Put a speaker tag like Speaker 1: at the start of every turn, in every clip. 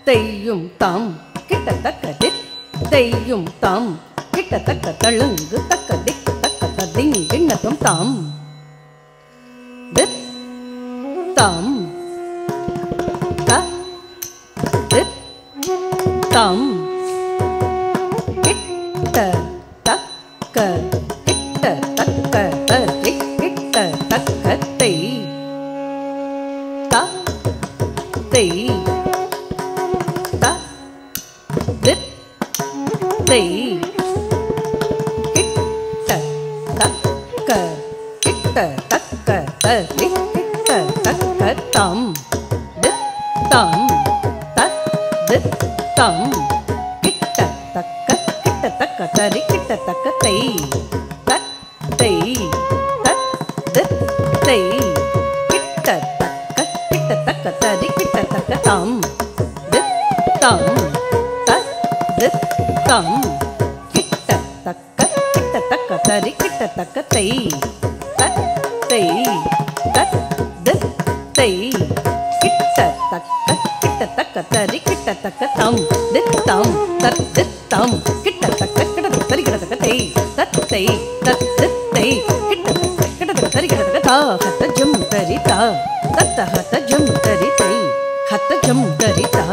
Speaker 1: தெய்யும் தாம் கிட்டத்தக்க திக் தெய்யும் தாம் கிட்டத்தக்க தழுங்கு தக்க திக்கு தக்க ததிங்கிண்ணதும் தாம் தித் தாம் த தித் தாம் கிட்ட தக்க கிட்ட தக்க தரி கிட்ட தக்க தெய் த தெய் த தித் தெய் கிட்ட தக்க கிட்ட தக்க தரி கிட்ட தக்க தாம் தித் தாம் த தித் தாம் கிட்ட தக்க தரி கிட்ட தக்க தெய் தத் தெய் தத் தித் தெய் கிட்ட தக்க தரி கிட்ட தக்க தாம் தித் தாம் தத் தித் தாம் கிட்ட தக்க தரி கிட்ட தக்க தெய் தத் தெய் தத் தித் தெய் கிட்ட தக்க தரி கிட்ட தக்க தாம் தித் தாம் தத் தித் தாம் கிட்ட தக்க தரி கிட்ட தக்க தெய் தத் தெய் தத் தித் தெய் கிட்ட தக்க தரி கிட்ட தக்க தா ஹத ஜம் தரி தா தத் ஹத ஜம் தரி தெய் ஹத ஜம் தரி தா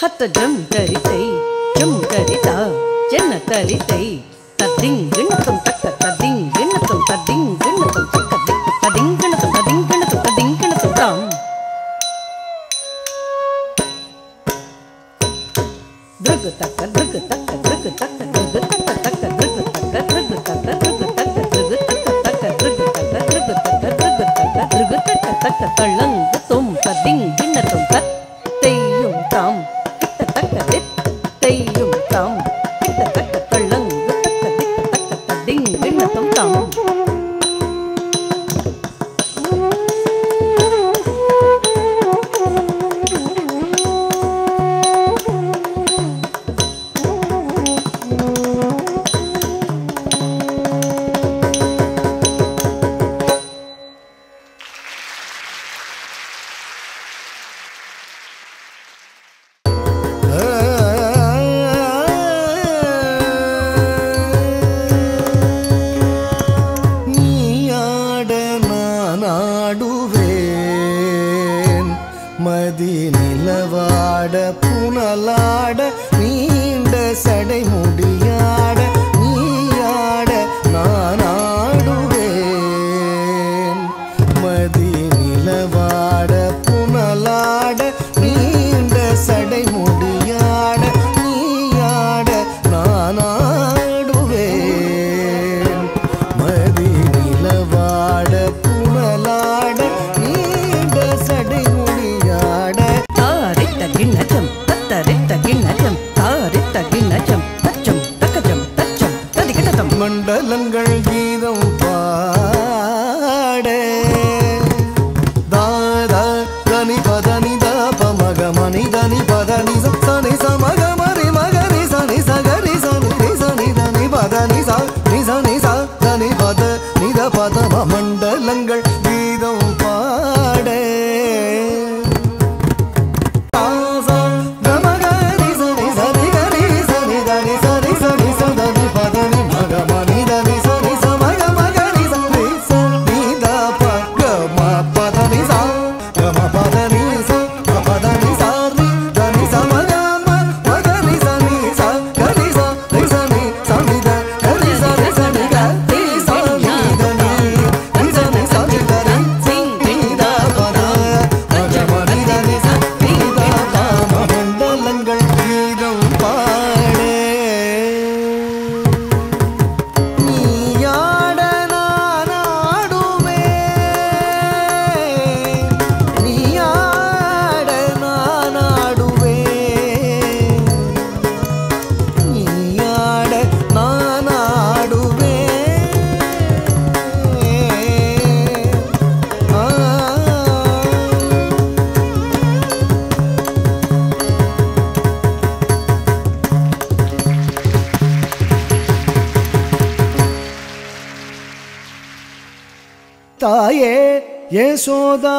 Speaker 1: ஹத ஜம் தரி தெய் ஜம் தரி தா ஜன்ன தரி தெய் ததிங்கிண்ணதும் தக்க ததிங்கிண்ணதும் ததிங்கிண்ணதும் தக்க திக்கு ததிங்கிண்ணதும் ததிங்கிண்ணதும் ததிங்கிண்ணதும் தாம் திருகு தக்க திருகு தக்க திருகு தக்க திருகு தக்க தக்க திருகு தக்க திருகு தக்க திருகு தக்க திருகு தக்க தக்க திருகு தக்க திருகு தக்க திருகு தக்க திருகு தக்க தக்க தள்ளங்கு தும் ததிங்கிண்ணதும் தத் தெய்யும் தாம் கிட்ட தக்க தித் தெய்யும் தாம் கிட்ட தக்க தள்ளங்கு தக்க திக்கு தக்க ததிங்கிண்ணதும் தாம்
Speaker 2: மதி நிலவாட புனலாட நீண்ட சடை முடியாட நீயாட நான் ஆடுவேன் மதி நிலவாட புனலாட நீண்ட சடை முடியாட நீயாட நான் ஆடுவேன் மதி நிலவாட புனலாட நீண்ட சடை
Speaker 1: கிண்ணஜம் தத்தரித்த கிண்ணஜம் தாரித்த கிண்ணஜம் தச்சம் தக்கஜம் தச்சம் ததிகிட்டதம்
Speaker 2: மண்டலங்கள் கீதம் பாட தாத தனி பதனி தாப மக மணி தனி பதனி சனி சமக மரி மகரி சனி சகரி சனி சனி தனி பதனி சா நி சனி சா தனி பத நித பதம மண்டலங்கள் கீதம் பாட தாயே யசோதா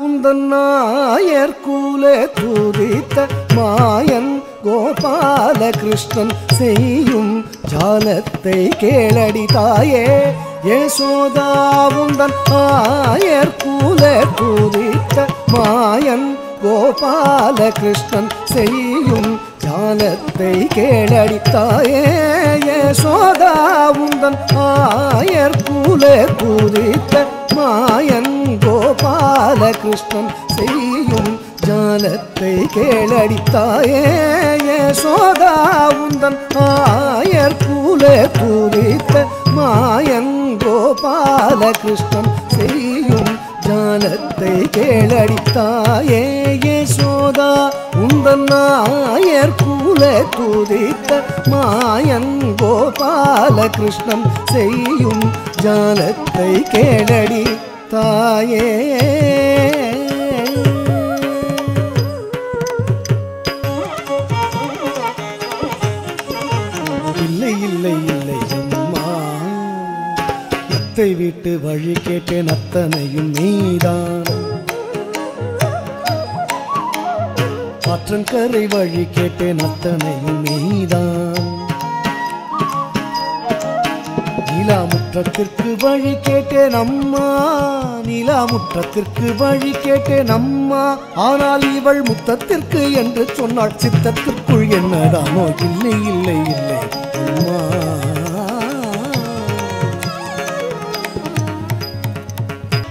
Speaker 2: உந்தன் நாயர்கூலே துதித்த மாயன் கோபால கிருஷ்ணன் செய்யும் ஜாலத்தை கேளடி தாயே. யசோதா உந்தன் நாயர்கூலே துதித்த மாயன் கோபால கிருஷ்ணன் செய்யும் ஜாலத்தை கேளடி தாயே. யசோதா உந்தன் ஆயர்கூலே பூரித்த மாயன் கோபால கிருஷ்ணன் செய்யும் ஜாலத்தை கேளடி தாயே. யசோதா உந்தன் ஆயர்கூலே பூரித்த மாயன் கோபால கிருஷ்ணன் செய்யும் ஜாலத்தை கேளடி தாயே. யசோதா உந்தன் நாயர்கூலே துதித்த மாயன் கோபால கிருஷ்ணன் செய்யும் ஜாலத்தை கேளடி தாயே. இல்லை இல்லை இல்லை அம்மா, அத்தை வீட்டு வழி கேட்டேன் அத்தனையும் நீதான். ஆற்றங்கரை வழி கேட்டேன் அத்தனையும் நீதான். நிலாமுற்றத்திற்கு வழி கேட்டேன் அம்மா, நிலாமுற்றத்திற்கு வழி கேட்டேன் அம்மா. ஆனால் இவள் முத்தத்திற்கு என்று சொன்னாள், சித்தத்திற்குள் என்னதானோ. இல்லை இல்லை இல்லை அம்மா,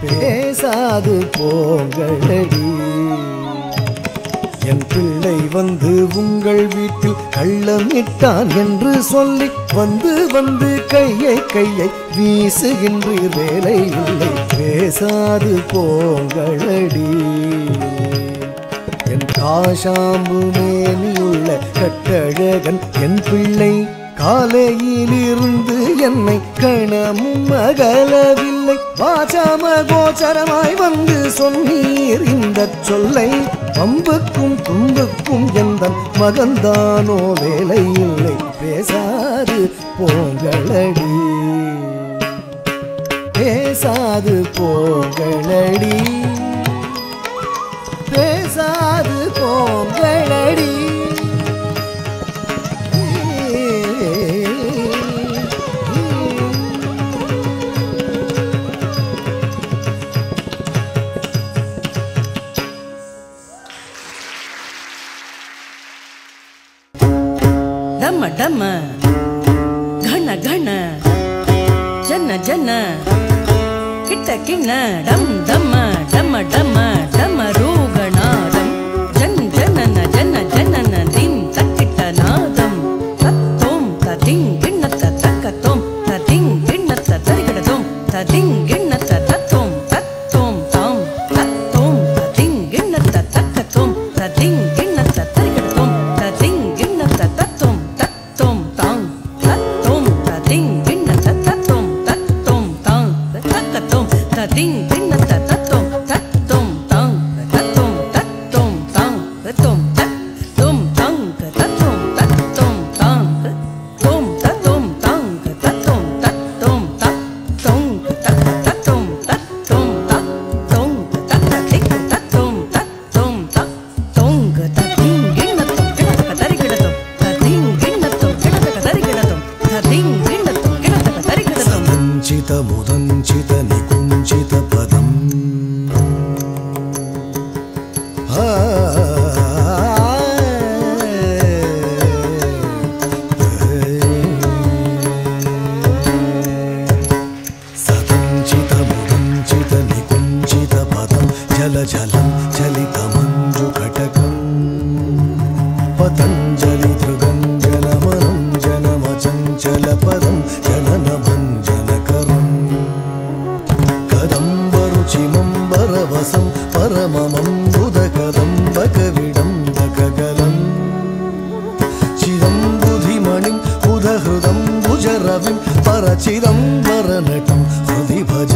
Speaker 2: பேசாது போங்களடி. என் பிள்ளை வந்து உங்கள் வீட்டில் கள்ளம் இட்டான் என்று சொல்லி வந்து வந்து கையை கையை வீசுகின்றீர், வேலை இல்லை. பேசாது போங்களடி. என் காஷாம்பு மேனியுள்ள கட்டழகன் என் பிள்ளை காலையிலிருந்து என்னை கணமும் அகலவில்லை. வாசாம கோச்சரமாய் வந்து சொன்னீர் இந்த சொல்லை. பம்புக்கும் தும்புக்கும் எந்தன் மகன்தானோ, வேலை இல்லை. பேசாது போங்களடி, பேசாது போங்களடி, பேசாது போங்களடி.
Speaker 1: ಡಮ ಡಮ ಘನ ಘನ ಜನ ಜನ ಕಿಟ್ಟ ಕಿಣ್ಣ ಡಮ್ ಡಮ ಡಮ ಡಮ ಡಮರುಗಣಾದಂ ಜನ್ ಜನನ ಜನ ಜನನ ದಿಂ ತಕ್ಕಿಟ್ಟ ನಾದಂ ತತ್ತೋಂ ತದಿಂ ಗಿಣ್ಣತ್ತ ತಕ್ಕತೋಂ ತದಿಂ ಗಿಣ್ಣತ್ತ ತರಿಗಡದೋಂ ತದಿಂ ಗಿಣ್ಣತ್ತ ತತ್ತೋಂ ತತ್ತೋಂ ತಾಂ ತತ್ತೋಂ ತದಿಂ ಗಿಣ್ಣತ್ತ ತಕ್ಕತೋಂ ತದಿಂ ಗಿಣ್ಣತ್ತ ತರಿಗಡದೋಂ ತದಿಂ ಗಿಣ್ಣತ್ತ ತತ್ತೋಂ ತತ್ತೋಂ ತಾಂ ತತ್ತೋಂ ತದಿಂ ಗಿಣ್ಣತ್ತ ತತ್ತೋಂ ತತ್ತೋಂ ತಾಂ ತಕ್ಕತೋಂ ತದಿಂ ಗಿಣ್ಣತ್ತ ತತ್ತೋಂ ತತ್ತೋಂ ತಾಂ ತತ್ತೋಂ ತತ್ತೋಂ ತಾಂ ತತ್ತೋಂ ತತ್ತೋಂ ತಾಂ ತತ್ತೋಂ ತತ್ತೋಂ ತಾಂ ತತ್ತೋಂ ತತ್ತೋಂ ತಾಂ ತತ್ತೋಂ ತತ್ತೋಂ ತತ್ತೋಂ ತತ್ತೋಂ ತತ್ತೋಂ ತತ್ತೋಂ ತತ್ತದಿಂ ತತ್ತೋಂ ತತ್ತೋಂ ತತ್ತೋಂ ತದಿಂ ಗಿಣ್ಣತ್ತೋಂ ಗಿಣ್ಣತ್ತ ತರಿಗಿಡತೋಂ ತದಿಂ ಗಿಣ್ಣತ್ತೋಂ ಗಿಣ್ಣತ್ತ ತರಿಗಿಡತೋಂ ತದಿಂ ಗಿಣ್ಣತ್ತೋಂ ಗಿಣ್ಣತ್ತ ತರಿಗಿಡತೋಂ.
Speaker 2: ಸಂಚಿತ ಮುದಂಚಿತ ನಿಕುಂಚಿತ ಪದಂ ಸದಂಚಿತ ಮುದಂಚಿತ ನಿಕುಂಚಿತ ಪದಂ ಜಲ ಜಲಂ ಚಲಿತ ಮಂಜು ಕಟಕಂ ಪತಂಜಲಿ ಧೃಗಂಜನಮನಂ ಜನಮಚಂಚಲ ಪದಂ ಜನನ ಭಂಜನಕರಂ ಕದಂಬರುಚಿಮಂಬರವಸಂ ಪರಮಮಂಬುದಕದಂಬಕವಿಡಂಬಕಗಲಂ ಚಿದಂಬುಧಿಮಣಿಂ ಉದಹೃದಂ ಭುಜರವಿಂ ಪರಚಿದಂಬರನಟಂ ಹೃದಿ ಭಜ.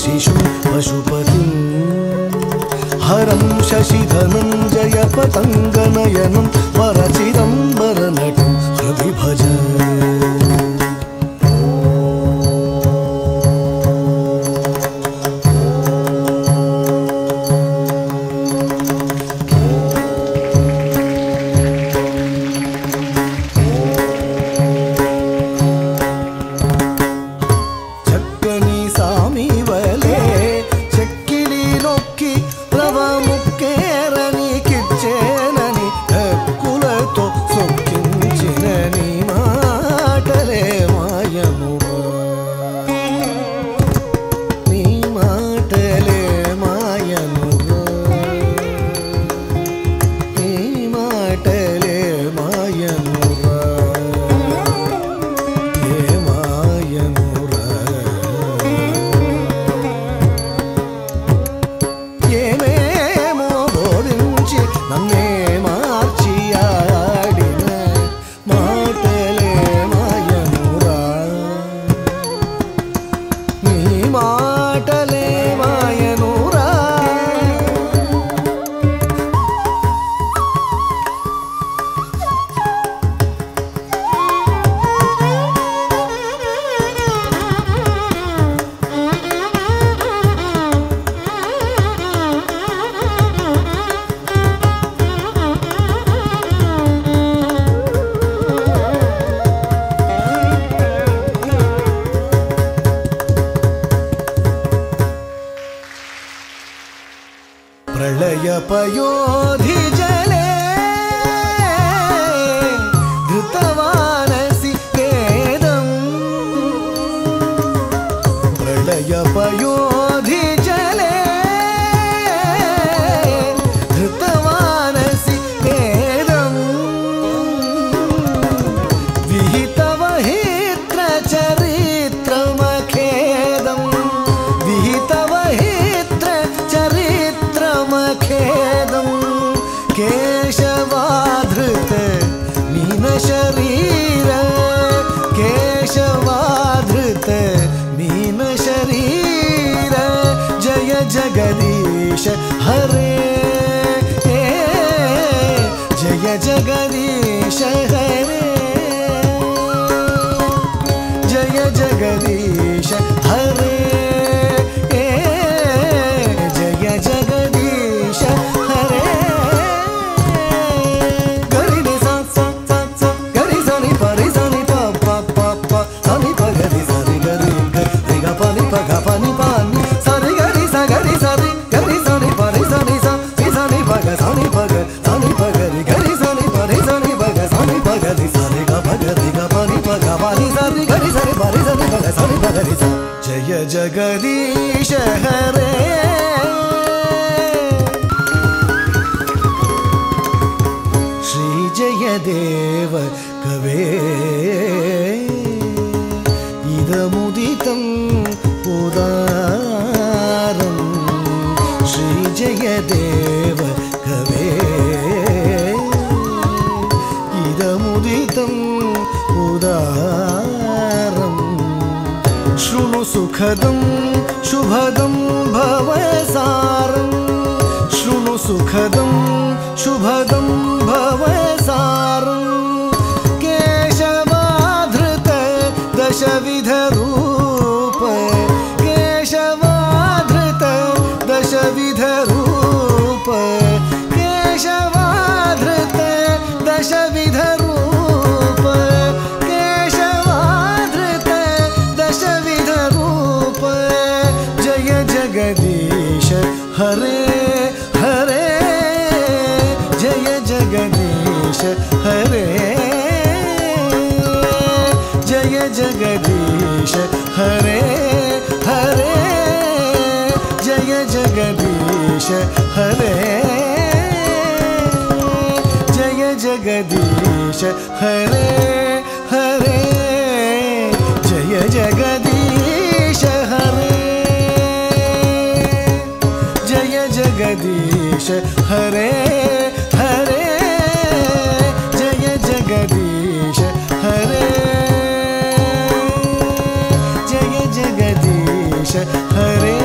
Speaker 2: शिशु पशुपतिं हरं शशिधनञ्जय पतङ्गनयनं वरचिदम्बरनटं हृदि भज प्रलयपयोधि जले धृतवानसि वेदम् प्रलयपयोधि जले धृतवानसि वेदम् विहितवहित्रचरित्रमखेदम् खेदं केशवाधृत मीनशरीर केशवाधृत मीनशरीर जय जगदीश हरे जय जगदीश हरे जय जगदीश हरे जय जगदीश हरे श्री जयदेव कवे इदमुदितं उदारं श्री जयदेव कवे इदमुदितं उदारम् शृणु सुखदं शुभदं भवसारं शृणु सुखदं शुभदं भवसारं केशवाधृत दशविधरूप केशवाधृत दशविधरूप केशवाधृत दशविधरूप जय जगदीश हरे हरे जय जगदीश हरे जय जगदीश हरे हरे जय जगदीश हरे जय जगदीश हरे हरे जय जगदीश हरे जय जगदीश हरे हरे जय जगदीश हरे जय जगदीश हरे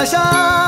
Speaker 2: దశ